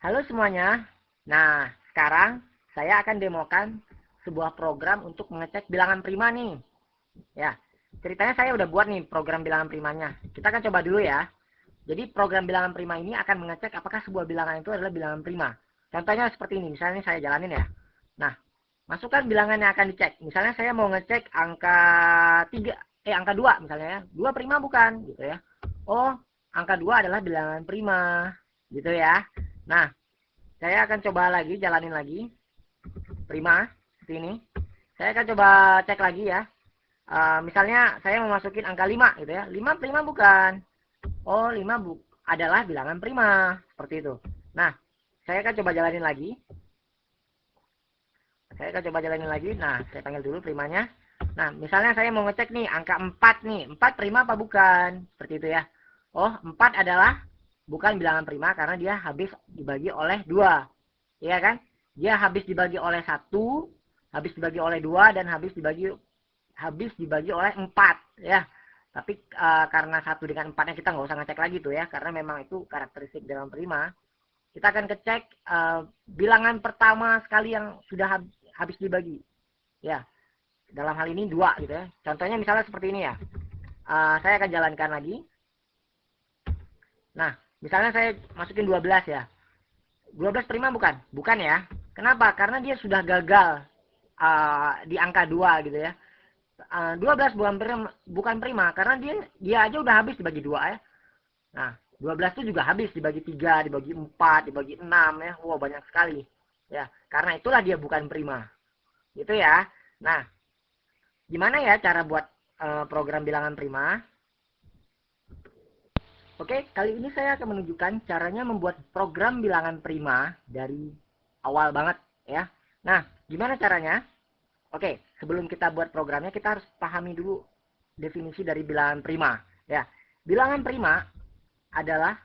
Halo semuanya. Nah, sekarang saya akan demokan sebuah program untuk mengecek bilangan prima nih. Ya, ceritanya saya udah buat nih program bilangan primanya. Kita akan coba dulu ya. Jadi program bilangan prima ini akan mengecek apakah sebuah bilangan itu adalah bilangan prima. Contohnya seperti ini, misalnya saya jalanin ya. Nah, masukkan bilangan yang akan dicek. Misalnya saya mau ngecek angka 3, angka 2 misalnya ya. 2 prima bukan, gitu ya. Oh, angka 2 adalah bilangan prima, gitu ya. Nah, saya akan coba lagi, jalanin lagi. Prima, seperti ini. Saya akan coba cek lagi ya. Misalnya saya mau masukin angka 5 gitu ya. 5 prima bukan. Oh, 5 adalah bilangan prima. Seperti itu. Nah, saya akan coba jalanin lagi. Nah, saya panggil dulu primanya. Nah, misalnya saya mau ngecek nih angka 4 nih. 4 prima apa bukan? Seperti itu ya. Oh, 4 adalah bukan bilangan prima karena dia habis dibagi oleh 2. Iya kan? Dia habis dibagi oleh 1, habis dibagi oleh 2, dan habis dibagi oleh 4 ya. Tapi karena 1 dengan 4-nya kita nggak usah ngecek lagi tuh ya, karena memang itu karakteristik bilangan prima. Kita akan ngecek bilangan pertama sekali yang sudah habis dibagi. Ya, dalam hal ini 2 gitu ya. Contohnya misalnya seperti ini ya. Saya akan jalankan lagi. Nah, misalnya saya masukin 12 ya. 12 prima bukan? Bukan ya. Kenapa? Karena dia sudah gagal di angka 2 gitu ya. 12 bukan prima karena dia aja udah habis dibagi 2 ya. Nah, 12 itu juga habis dibagi 3, dibagi 4, dibagi 6 ya. Wow, banyak sekali. Ya, karena itulah dia bukan prima. Gitu ya. Nah, gimana ya cara buat program bilangan prima? Oke, kali ini saya akan menunjukkan caranya membuat program bilangan prima dari awal banget ya. Nah, gimana caranya? Oke, sebelum kita buat programnya kita harus pahami dulu definisi dari bilangan prima ya. Bilangan prima adalah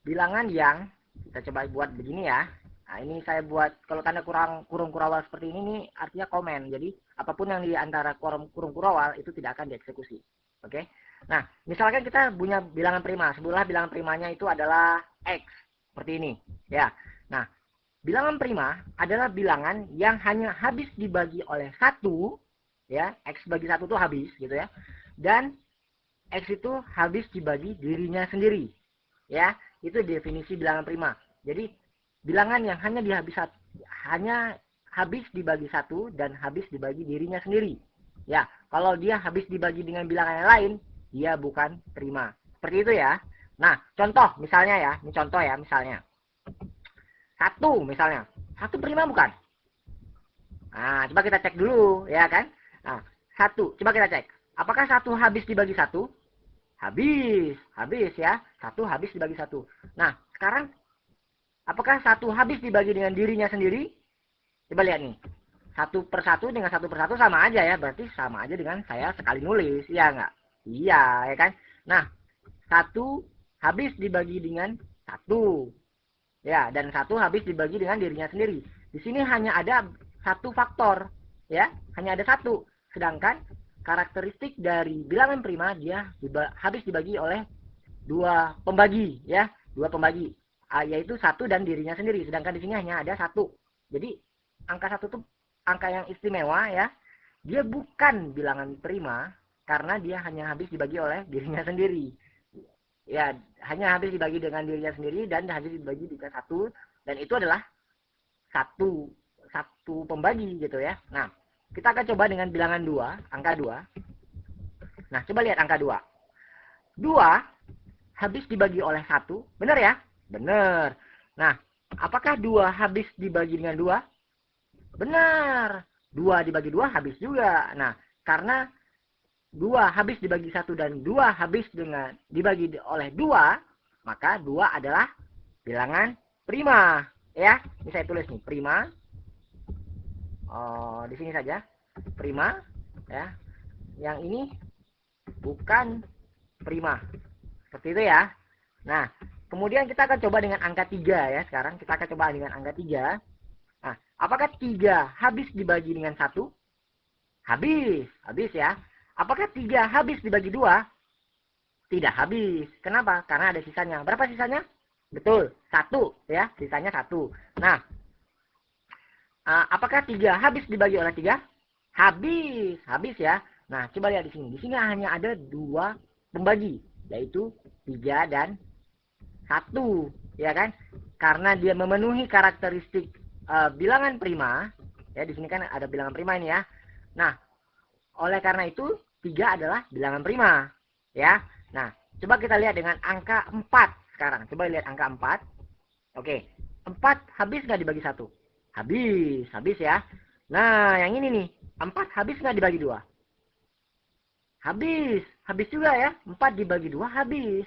bilangan yang kita coba buat begini ya. Nah, ini saya buat kalau tanda kurung kurawal seperti ini nih artinya komen. Jadi, apapun yang di antara kurung kurawal itu tidak akan dieksekusi. Oke. Nah, misalkan kita punya bilangan prima, sebutlah bilangan primanya itu adalah X, seperti ini, ya. Nah, bilangan prima adalah bilangan yang hanya habis dibagi oleh 1, ya, X bagi 1 itu habis, gitu ya. Dan X itu habis dibagi dirinya sendiri, ya. Itu definisi bilangan prima. Jadi, bilangan yang hanya habis dibagi 1 dan habis dibagi dirinya sendiri. Ya, kalau dia habis dibagi dengan bilangan yang lain, dia bukan prima. Seperti itu ya. Nah, contoh misalnya ya, ini contoh ya misalnya. 1 misalnya. 1 prima bukan? Nah, coba kita cek dulu ya kan. Nah, 1, coba kita cek. Apakah 1 habis dibagi 1? Habis ya. 1 habis dibagi 1. Nah, sekarang apakah 1 habis dibagi dengan dirinya sendiri? Coba lihat nih. 1/1 dengan 1/1 sama aja ya. Berarti sama aja dengan saya sekali nulis. Iya nggak? Iya, ya kan? Nah, 1 habis dibagi dengan 1. Ya, dan 1 habis dibagi dengan dirinya sendiri. Di sini hanya ada 1 faktor. Ya, hanya ada 1. Sedangkan karakteristik dari bilangan prima dia habis dibagi oleh 2 pembagi. Ya, 2 pembagi. Yaitu 1 dan dirinya sendiri. Sedangkan di sini hanya ada 1. Jadi, angka 1 itu angka yang istimewa ya. Dia bukan bilangan prima karena dia hanya habis dibagi oleh dirinya sendiri. Ya, hanya habis dibagi dengan dirinya sendiri dan habis dibagi dengan 1, dan itu adalah satu pembagi gitu ya. Nah, kita akan coba dengan bilangan 2, angka 2. Nah, coba lihat angka 2. 2 habis dibagi oleh 1, benar ya? Benar. Nah, apakah 2 habis dibagi dengan 2? Benar. 2 dibagi 2 habis juga. Nah, karena 2 habis dibagi 1 dan 2 habis dibagi oleh 2, maka 2 adalah bilangan prima. Ya, ini saya tulis nih, prima. Di sini saja, prima. Ya, yang ini bukan prima. Seperti itu ya. Nah, kemudian kita akan coba dengan angka 3 ya. Sekarang kita akan coba dengan angka 3. Nah, apakah 3 habis dibagi dengan 1? Habis ya. Apakah 3 habis dibagi 2? Tidak habis. Kenapa? Karena ada sisanya. Berapa sisanya? Betul, 1 ya, sisanya 1. Nah, apakah 3 habis dibagi oleh 3? Habis ya. Nah, coba lihat di sini. Di sini hanya ada 2 pembagi, yaitu 3 dan 1, ya kan? Karena dia memenuhi karakteristik bilangan prima, ya di sini kan ada bilangan prima ini ya. Nah, oleh karena itu 3 adalah bilangan prima, ya. Nah, coba kita lihat dengan angka 4 sekarang. Coba lihat angka 4. Oke, 4 habis nggak dibagi 1? Habis ya. Nah, yang ini nih, 4 habis nggak dibagi 2? Habis juga ya. 4 dibagi 2 habis.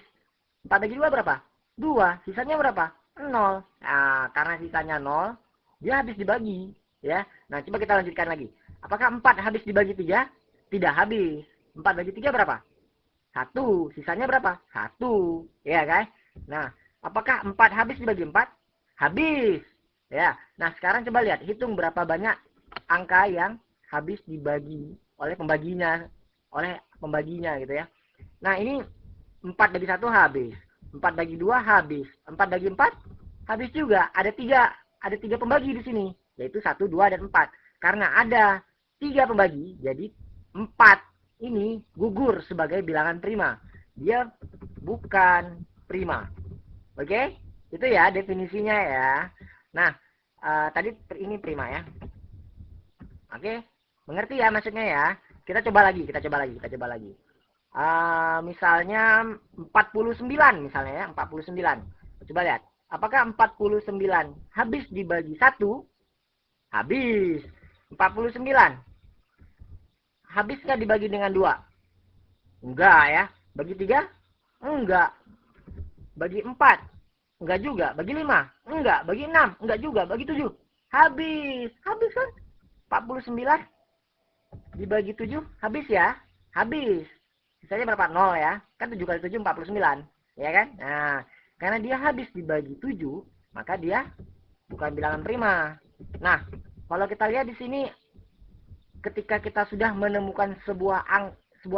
4 bagi 2 berapa? 2. Sisanya berapa? 0. Nah, karena sisanya 0, dia habis dibagi. Ya. Nah, coba kita lanjutkan lagi. Apakah 4 habis dibagi 3? Tidak habis. 4 bagi 3 berapa? 1. Sisanya berapa? 1. Ya kan? Nah, apakah 4 habis dibagi 4? Habis. Ya. Nah, sekarang coba lihat. Hitung berapa banyak angka yang habis dibagi oleh pembaginya gitu ya. Nah, ini 4 bagi 1 habis. 4 bagi 2 habis. 4 bagi 4 habis juga. Ada 3 pembagi di sini, yaitu 1, 2 dan 4. Karena ada 3 pembagi, jadi 4 ini gugur sebagai bilangan prima. Dia bukan prima. Oke? Itu ya definisinya ya. Nah, tadi ini prima ya. Oke? Mengerti ya maksudnya ya? Kita coba lagi. Misalnya 49 misalnya ya, 49. Coba lihat. Apakah 49 habis dibagi 1? Habis. 49. Habis nggak dibagi dengan 2? Enggak ya. Bagi 3? Enggak. Bagi 4? Enggak juga. Bagi 5? Enggak. Bagi 6? Enggak juga. Bagi 7? Habis. Habis kan? 49 dibagi 7 habis ya? Habis. Sisanya berapa? 0 ya. Kan 7 kali 7 49. Ya kan? Nah, karena dia habis dibagi 7, maka dia bukan bilangan prima. Nah, kalau kita lihat di sini, ketika kita sudah menemukan sebuah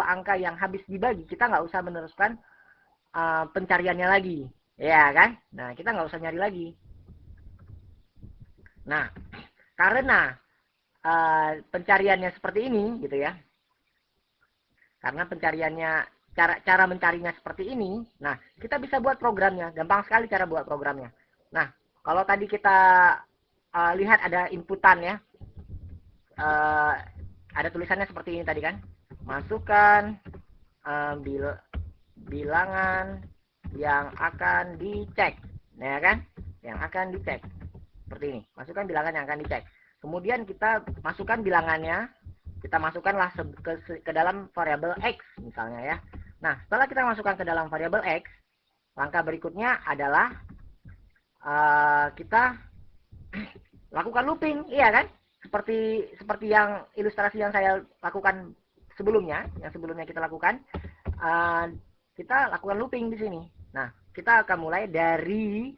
angka yang habis dibagi, kita nggak usah meneruskan pencariannya lagi. Ya kan? Nah, kita nggak usah nyari lagi. Nah, karena pencariannya seperti ini gitu ya. Karena pencariannya cara mencarinya seperti ini, nah kita bisa buat programnya, gampang sekali cara buat programnya. Nah, kalau tadi kita lihat ada inputan ya, ada tulisannya seperti ini tadi kan, masukkan bilangan yang akan dicek, ya kan, yang akan dicek seperti ini, masukkan bilangan yang akan dicek. Kemudian kita masukkan bilangannya, kita masukkanlah ke dalam variabel X misalnya ya. Nah, setelah kita masukkan ke dalam variabel X, langkah berikutnya adalah kita lakukan looping, iya kan? Seperti yang ilustrasi yang saya lakukan sebelumnya, kita lakukan, kita lakukan looping di sini. Nah, kita akan mulai dari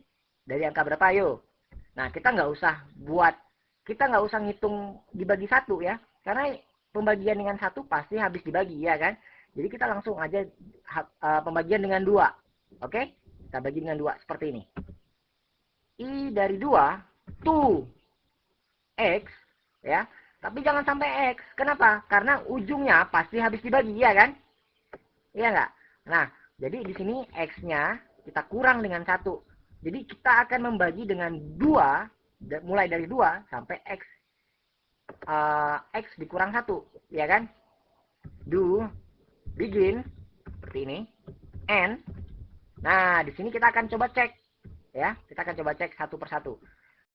angka berapa, ayo. Nah, kita nggak usah ngitung dibagi 1 ya, karena pembagian dengan 1 pasti habis dibagi ya kan. Jadi kita langsung aja pembagian dengan 2. Oke? Kita bagi dengan 2 seperti ini. I dari 2 to X ya. Tapi jangan sampai X. Kenapa? Karena ujungnya pasti habis dibagi ya kan? Iya nggak? Nah, jadi di sini X-nya kita kurang dengan 1. Jadi kita akan membagi dengan 2, mulai dari 2 sampai X. X dikurang 1, ya kan? Do, begin, seperti ini, end. Nah, di sini kita akan coba cek, ya. Kita akan coba cek satu persatu.